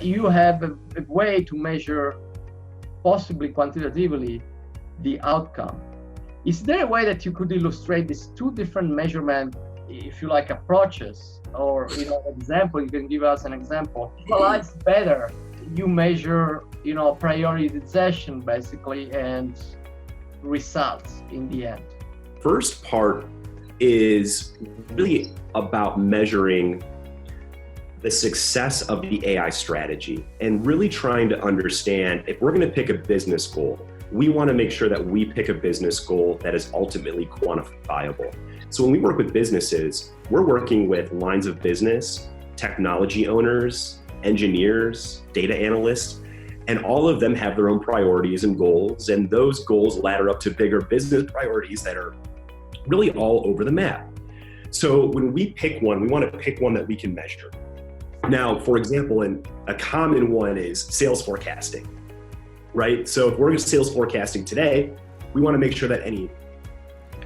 You have a way to measure, possibly quantitatively, the outcome. Is there a way that you could illustrate these two different measurement, if you like, approaches, or example? You can give us an example. Visualize better. You measure, prioritization basically and results in the end. First part is really about measuring the success of the AI strategy and really trying to understand if we're going to pick a business goal, we want to make sure that we pick a business goal that is ultimately quantifiable. So when we work with businesses, we're working with lines of business, technology owners, engineers, data analysts, and all of them have their own priorities and goals. And those goals ladder up to bigger business priorities that are really all over the map. So when we pick one, we want to pick one that we can measure. Now, for example, a common one is sales forecasting, right? So if we're in sales forecasting today, we want to make sure that any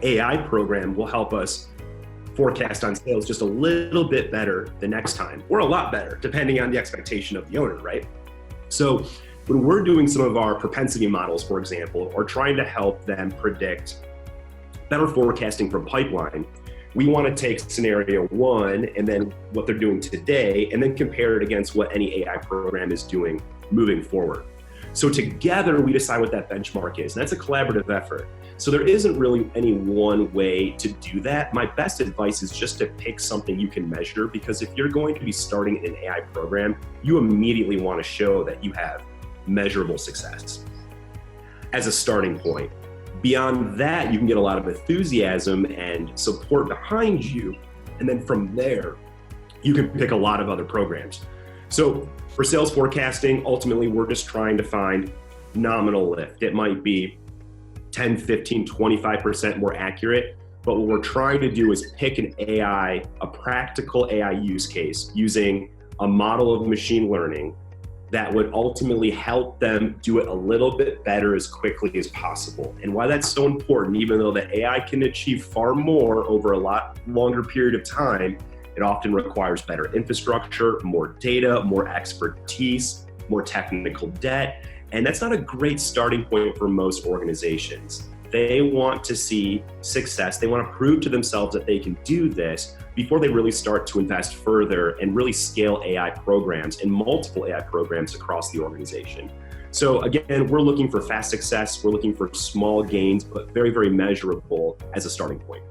AI program will help us forecast on sales just a little bit better the next time, or a lot better, depending on the expectation of the owner, right? So when we're doing some of our propensity models, for example, or trying to help them predict better forecasting from pipeline, we want to take scenario one and then what they're doing today and then compare it against what any AI program is doing moving forward. So together we decide what that benchmark is, and that's a collaborative effort. So there isn't really any one way to do that. My best advice is just to pick something you can measure, because if you're going to be starting an AI program, you immediately want to show that you have measurable success as a starting point. Beyond that, you can get a lot of enthusiasm and support behind you. And then from there, you can pick a lot of other programs. So for sales forecasting, ultimately, we're just trying to find nominal lift. It might be 10, 15, 25% more accurate. But what we're trying to do is pick an AI, a practical AI use case using a model of machine learning that would ultimately help them do it a little bit better as quickly as possible. And why that's so important, even though the AI can achieve far more over a lot longer period of time, it often requires better infrastructure, more data, more expertise, more technical debt. And that's not a great starting point for most organizations. They want to see success. They want to prove to themselves that they can do this before they really start to invest further and really scale AI programs and multiple AI programs across the organization. So again, we're looking for fast success. We're looking for small gains, but very, very measurable as a starting point.